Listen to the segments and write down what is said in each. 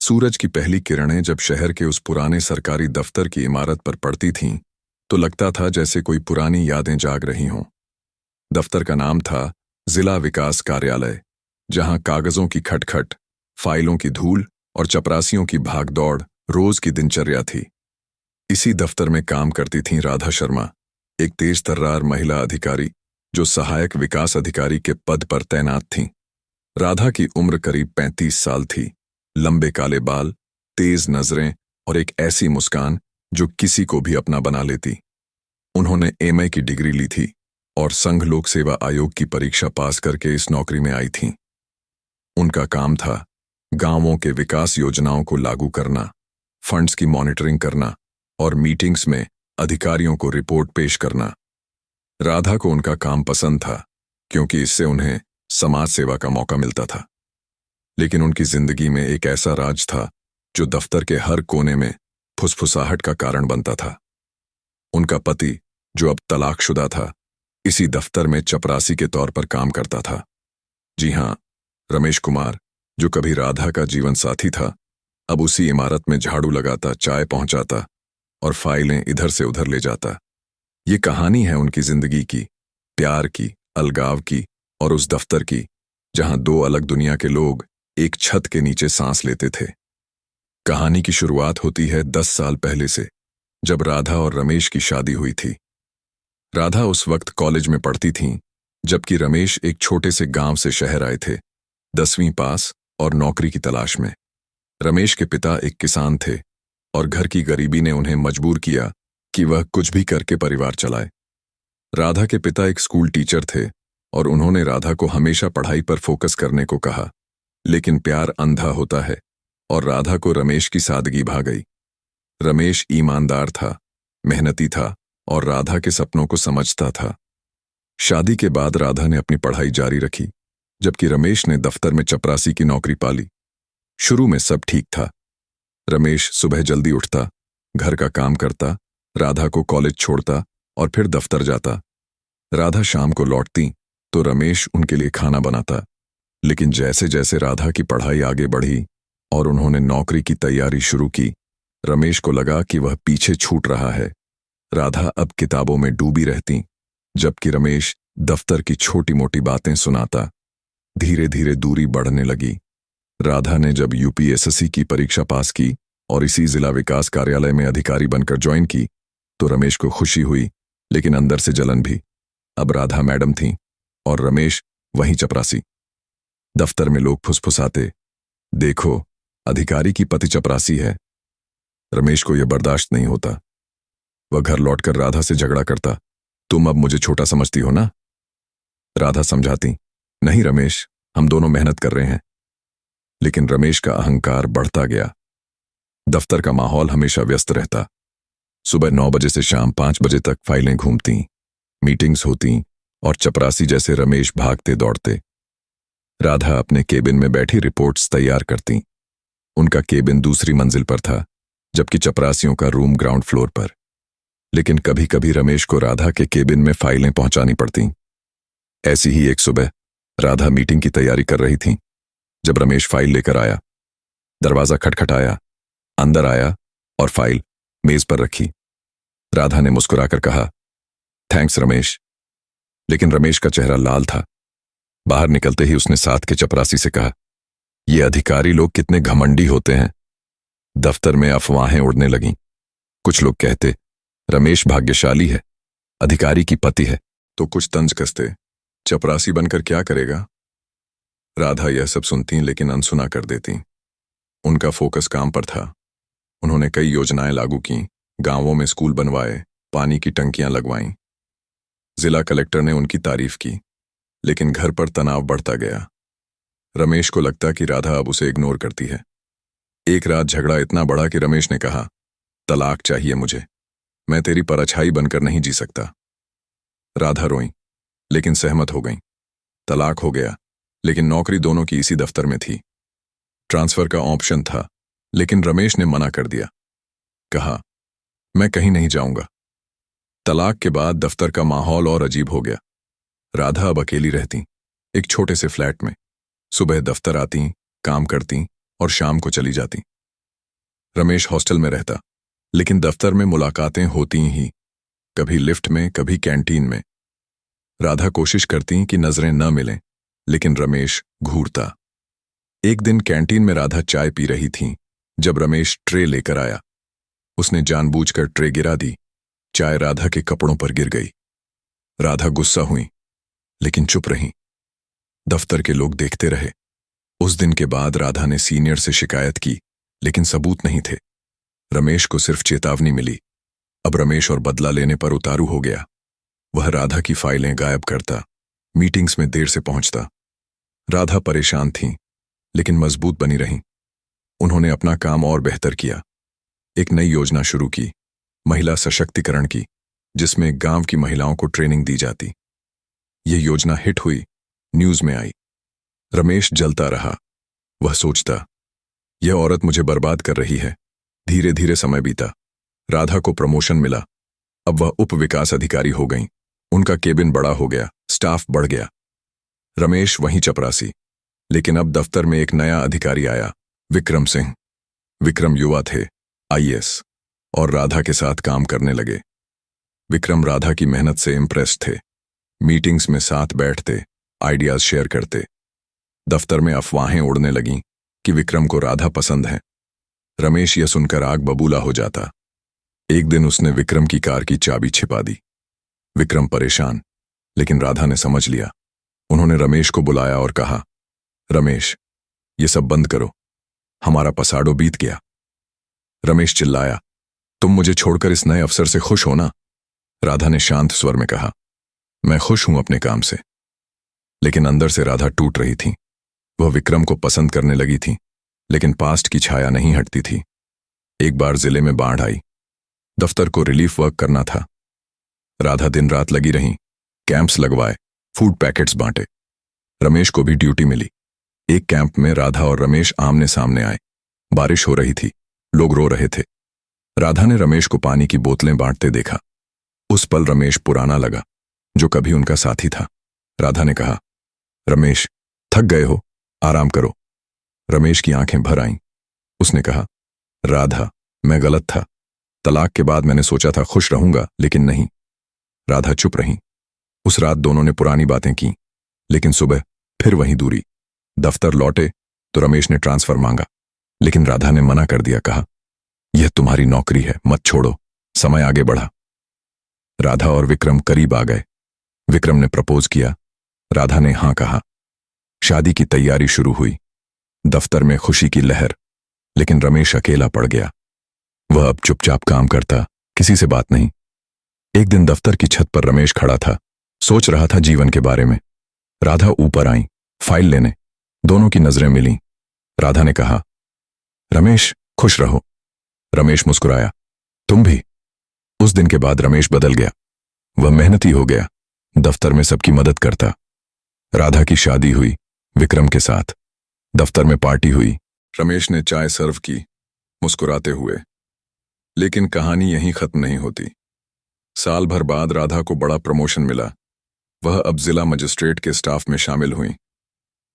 सूरज की पहली किरणें जब शहर के उस पुराने सरकारी दफ्तर की इमारत पर पड़ती थीं, तो लगता था जैसे कोई पुरानी यादें जाग रही हों। दफ्तर का नाम था जिला विकास कार्यालय, जहां कागजों की खटखट, फाइलों की धूल और चपरासियों की भागदौड़ रोज की दिनचर्या थी। इसी दफ्तर में काम करती थीं राधा शर्मा, एक तेज तर्रार महिला अधिकारी जो सहायक विकास अधिकारी के पद पर तैनात थीं। राधा की उम्र करीब 35 साल थी। लंबे काले बाल, तेज नजरें और एक ऐसी मुस्कान जो किसी को भी अपना बना लेती। उन्होंने एमए की डिग्री ली थी और संघ लोक सेवा आयोग की परीक्षा पास करके इस नौकरी में आई थीं। उनका काम था गांवों के विकास योजनाओं को लागू करना, फंड्स की मॉनिटरिंग करना और मीटिंग्स में अधिकारियों को रिपोर्ट पेश करना। राधा को उनका काम पसंद था क्योंकि इससे उन्हें समाज सेवा का मौका मिलता था। लेकिन उनकी जिंदगी में एक ऐसा राज था जो दफ्तर के हर कोने में फुसफुसाहट का कारण बनता था। उनका पति, जो अब तलाकशुदा था, इसी दफ्तर में चपरासी के तौर पर काम करता था। जी हां, रमेश कुमार, जो कभी राधा का जीवन साथी था, अब उसी इमारत में झाड़ू लगाता, चाय पहुंचाता और फाइलें इधर से उधर ले जाता। ये कहानी है उनकी जिंदगी की, प्यार की, अलगाव की और उस दफ्तर की जहां दो अलग दुनिया के लोग एक छत के नीचे सांस लेते थे। कहानी की शुरुआत होती है 10 साल पहले से, जब राधा और रमेश की शादी हुई थी। राधा उस वक्त कॉलेज में पढ़ती थीं, जबकि रमेश एक छोटे से गांव से शहर आए थे, 10वीं पास और नौकरी की तलाश में। रमेश के पिता एक किसान थे और घर की गरीबी ने उन्हें मजबूर किया कि वह कुछ भी करके परिवार चलाए। राधा के पिता एक स्कूल टीचर थे और उन्होंने राधा को हमेशा पढ़ाई पर फोकस करने को कहा, लेकिन प्यार अंधा होता है और राधा को रमेश की सादगी भा गई। रमेश ईमानदार था, मेहनती था और राधा के सपनों को समझता था। शादी के बाद राधा ने अपनी पढ़ाई जारी रखी, जबकि रमेश ने दफ्तर में चपरासी की नौकरी पाली। शुरू में सब ठीक था। रमेश सुबह जल्दी उठता, घर का काम करता, राधा को कॉलेज छोड़ता और फिर दफ्तर जाता। राधा शाम को लौटती तो रमेश उनके लिए खाना बनाता। लेकिन जैसे जैसे राधा की पढ़ाई आगे बढ़ी और उन्होंने नौकरी की तैयारी शुरू की, रमेश को लगा कि वह पीछे छूट रहा है। राधा अब किताबों में डूबी रहती, जबकि रमेश दफ्तर की छोटी मोटी बातें सुनाता। धीरे धीरे दूरी बढ़ने लगी। राधा ने जब यूपीएसएससी की परीक्षा पास की और इसी जिला विकास कार्यालय में अधिकारी बनकर ज्वाइन की, तो रमेश को खुशी हुई, लेकिन अंदर से जलन भी। अब राधा मैडम थीं और रमेश वहीं चपरासी। दफ्तर में लोग फुसफुसाते, देखो, अधिकारी की पति चपरासी है। रमेश को यह बर्दाश्त नहीं होता। वह घर लौटकर राधा से झगड़ा करता, तुम अब मुझे छोटा समझती हो ना? राधा समझाती, नहीं रमेश, हम दोनों मेहनत कर रहे हैं। लेकिन रमेश का अहंकार बढ़ता गया। दफ्तर का माहौल हमेशा व्यस्त रहता। सुबह 9 बजे से शाम 5 बजे तक फाइलें घूमती, मीटिंग्स होती और चपरासी जैसे रमेश भागते दौड़ते। राधा अपने केबिन में बैठी रिपोर्ट्स तैयार करती। उनका केबिन दूसरी मंजिल पर था, जबकि चपरासियों का रूम ग्राउंड फ्लोर पर। लेकिन कभी कभी रमेश को राधा के केबिन में फाइलें पहुंचानी पड़ती। ऐसी ही एक सुबह राधा मीटिंग की तैयारी कर रही थी जब रमेश फाइल लेकर आया। दरवाजा खटखटाया, अंदर आया और फाइल मेज पर रखी। राधा ने मुस्कुराकर कहा, थैंक्स रमेश। लेकिन रमेश का चेहरा लाल था। बाहर निकलते ही उसने साथ के चपरासी से कहा, ये अधिकारी लोग कितने घमंडी होते हैं। दफ्तर में अफवाहें उड़ने लगीं। कुछ लोग कहते, रमेश भाग्यशाली है, अधिकारी की पति है, तो कुछ तंज कसते, चपरासी बनकर क्या करेगा। राधा यह सब सुनती लेकिन अनसुना कर देती। उनका फोकस काम पर था। उन्होंने कई योजनाएं लागू की, गांवों में स्कूल बनवाए, पानी की टंकियां लगवाईं। जिला कलेक्टर ने उनकी तारीफ की, लेकिन घर पर तनाव बढ़ता गया। रमेश को लगता कि राधा अब उसे इग्नोर करती है। एक रात झगड़ा इतना बढ़ा कि रमेश ने कहा, तलाक चाहिए मुझे, मैं तेरी परछाई बनकर नहीं जी सकता। राधा रोई, लेकिन सहमत हो गई। तलाक हो गया, लेकिन नौकरी दोनों की इसी दफ्तर में थी। ट्रांसफर का ऑप्शन था, लेकिन रमेश ने मना कर दिया। कहा, मैं कहीं नहीं जाऊंगा। तलाक के बाद दफ्तर का माहौल और अजीब हो गया। राधा अब अकेली रहती, एक छोटे से फ्लैट में। सुबह दफ्तर आती, काम करती और शाम को चली जाती। रमेश हॉस्टल में रहता, लेकिन दफ्तर में मुलाकातें होती ही, कभी लिफ्ट में, कभी कैंटीन में। राधा कोशिश करती कि नजरें न मिलें, लेकिन रमेश घूरता। एक दिन कैंटीन में राधा चाय पी रही थी जब रमेश ट्रे लेकर आया। उसने जानबूझकर ट्रे गिरा दी। चाय राधा के कपड़ों पर गिर गई। राधा गुस्सा हुई, लेकिन चुप रही। दफ्तर के लोग देखते रहे। उस दिन के बाद राधा ने सीनियर से शिकायत की, लेकिन सबूत नहीं थे। रमेश को सिर्फ चेतावनी मिली। अब रमेश और बदला लेने पर उतारू हो गया। वह राधा की फाइलें गायब करता, मीटिंग्स में देर से पहुंचता। राधा परेशान थी, लेकिन मजबूत बनी रही। उन्होंने अपना काम और बेहतर किया। एक नई योजना शुरू की, महिला सशक्तिकरण की, जिसमें गांव की महिलाओं को ट्रेनिंग दी जाती। यह योजना हिट हुई, न्यूज में आई। रमेश जलता रहा। वह सोचता, यह औरत मुझे बर्बाद कर रही है। धीरे धीरे समय बीता। राधा को प्रमोशन मिला। अब वह उप विकास अधिकारी हो गईं। उनका केबिन बड़ा हो गया, स्टाफ बढ़ गया। रमेश वहीं चपरासी। लेकिन अब दफ्तर में एक नया अधिकारी आया, विक्रम सिंह। विक्रम युवा थे, आईएएस, और राधा के साथ काम करने लगे। विक्रम राधा की मेहनत से इम्प्रेस थे। मीटिंग्स में साथ बैठते, आइडियाज शेयर करते। दफ्तर में अफवाहें उड़ने लगीं कि विक्रम को राधा पसंद है। रमेश यह सुनकर आग बबूला हो जाता। एक दिन उसने विक्रम की कार की चाबी छिपा दी। विक्रम परेशान, लेकिन राधा ने समझ लिया। उन्होंने रमेश को बुलाया और कहा, रमेश, ये सब बंद करो, हमारा पसाड़ो बीत गया। रमेश चिल्लाया, तुम मुझे छोड़कर इस नए अफसर से खुश हो ना? राधा ने शांत स्वर में कहा, मैं खुश हूं अपने काम से। लेकिन अंदर से राधा टूट रही थी। वह विक्रम को पसंद करने लगी थी, लेकिन पास्ट की छाया नहीं हटती थी। एक बार जिले में बाढ़ आई। दफ्तर को रिलीफ वर्क करना था। राधा दिन रात लगी रही, कैंप्स लगवाए, फूड पैकेट्स बांटे। रमेश को भी ड्यूटी मिली। एक कैंप में राधा और रमेश आमने सामने आए। बारिश हो रही थी, लोग रो रहे थे। राधा ने रमेश को पानी की बोतलें बांटते देखा। उस पल रमेश पुराना लगा, जो कभी उनका साथी था। राधा ने कहा, रमेश, थक गए हो, आराम करो। रमेश की आंखें भर आईं। उसने कहा, राधा, मैं गलत था। तलाक के बाद मैंने सोचा था खुश रहूंगा, लेकिन नहीं। राधा चुप रही। उस रात दोनों ने पुरानी बातें की, लेकिन सुबह फिर वही दूरी। दफ्तर लौटे तो रमेश ने ट्रांसफर मांगा, लेकिन राधा ने मना कर दिया। कहा, यह तुम्हारी नौकरी है, मत छोड़ो। समय आगे बढ़ा। राधा और विक्रम करीब आ गए। विक्रम ने प्रपोज किया। राधा ने हां कहा। शादी की तैयारी शुरू हुई। दफ्तर में खुशी की लहर, लेकिन रमेश अकेला पड़ गया। वह अब चुपचाप काम करता, किसी से बात नहीं। एक दिन दफ्तर की छत पर रमेश खड़ा था, सोच रहा था जीवन के बारे में। राधा ऊपर आई, फाइल लेने। दोनों की नजरें मिलीं। राधा ने कहा, रमेश, खुश रहो। रमेश मुस्कुराया, तुम भी। उस दिन के बाद रमेश बदल गया। वह मेहनती हो गया, दफ्तर में सबकी मदद करता। राधा की शादी हुई विक्रम के साथ। दफ्तर में पार्टी हुई। रमेश ने चाय सर्व की, मुस्कुराते हुए। लेकिन कहानी यहीं खत्म नहीं होती। साल भर बाद राधा को बड़ा प्रमोशन मिला। वह अब जिला मजिस्ट्रेट के स्टाफ में शामिल हुई।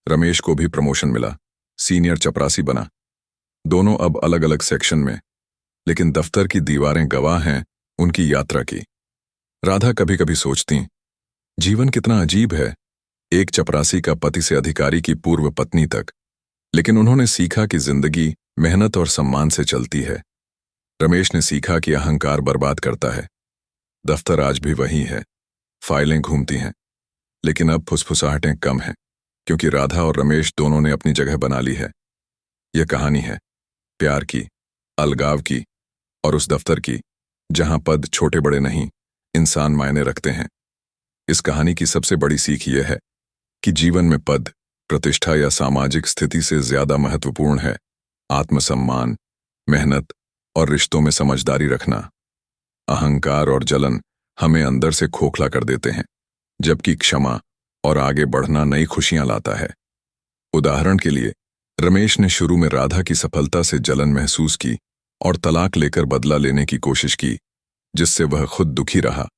रमेश को भी प्रमोशन मिला, सीनियर चपरासी बना। दोनों अब अलग अलग सेक्शन में, लेकिन दफ्तर की दीवारें गवाह हैं उनकी यात्रा की। राधा कभी कभी सोचती, जीवन कितना अजीब है। एक चपरासी का पति से अधिकारी की पूर्व पत्नी तक, लेकिन उन्होंने सीखा कि जिंदगी मेहनत और सम्मान से चलती है। रमेश ने सीखा कि अहंकार बर्बाद करता है। दफ्तर आज भी वही है, फाइलें घूमती हैं, लेकिन अब फुसफुसाहटें कम हैं, क्योंकि राधा और रमेश दोनों ने अपनी जगह बना ली है। यह कहानी है प्यार की, अलगाव की, और उस दफ्तर की जहां पद छोटे बड़े नहीं, इंसान मायने रखते हैं। इस कहानी की सबसे बड़ी सीख यह है कि जीवन में पद, प्रतिष्ठा या सामाजिक स्थिति से ज्यादा महत्वपूर्ण है आत्मसम्मान, मेहनत और रिश्तों में समझदारी रखना। अहंकार और जलन हमें अंदर से खोखला कर देते हैं, जबकि क्षमा और आगे बढ़ना नई खुशियां लाता है। उदाहरण के लिए, रमेश ने शुरू में राधा की सफलता से जलन महसूस की और तलाक लेकर बदला लेने की कोशिश की, जिससे वह खुद दुखी रहा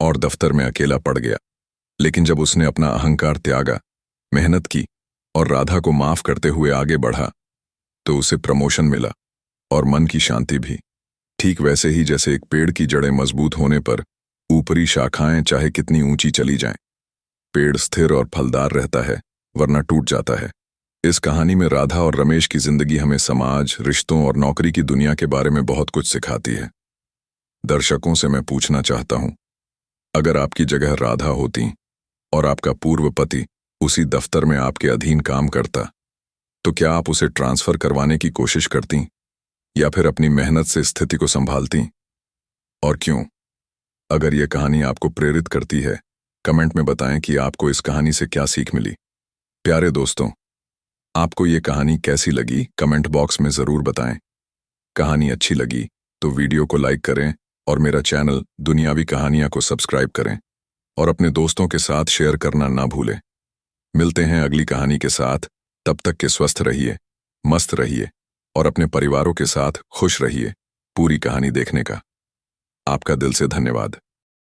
और दफ्तर में अकेला पड़ गया। लेकिन जब उसने अपना अहंकार त्यागा, मेहनत की और राधा को माफ करते हुए आगे बढ़ा, तो उसे प्रमोशन मिला। और मन की शांति भी। ठीक वैसे ही जैसे एक पेड़ की जड़ें मजबूत होने पर ऊपरी शाखाएं चाहे कितनी ऊंची चली जाएं, पेड़ स्थिर और फलदार रहता है, वरना टूट जाता है। इस कहानी में राधा और रमेश की जिंदगी हमें समाज, रिश्तों और नौकरी की दुनिया के बारे में बहुत कुछ सिखाती है। दर्शकों से मैं पूछना चाहता हूं, अगर आपकी जगह राधा होती और आपका पूर्व पति उसी दफ्तर में आपके अधीन काम करता, तो क्या आप उसे ट्रांसफर करवाने की कोशिश करती या फिर अपनी मेहनत से स्थिति को संभालती? और क्यों? अगर यह कहानी आपको प्रेरित करती है, कमेंट में बताएं कि आपको इस कहानी से क्या सीख मिली। प्यारे दोस्तों, आपको ये कहानी कैसी लगी कमेंट बॉक्स में ज़रूर बताएं। कहानी अच्छी लगी तो वीडियो को लाइक करें और मेरा चैनल दुनियावी कहानियां को सब्सक्राइब करें और अपने दोस्तों के साथ शेयर करना ना भूलें। मिलते हैं अगली कहानी के साथ, तब तक के स्वस्थ रहिए, मस्त रहिए और अपने परिवारों के साथ खुश रहिए। पूरी कहानी देखने का आपका दिल से धन्यवाद।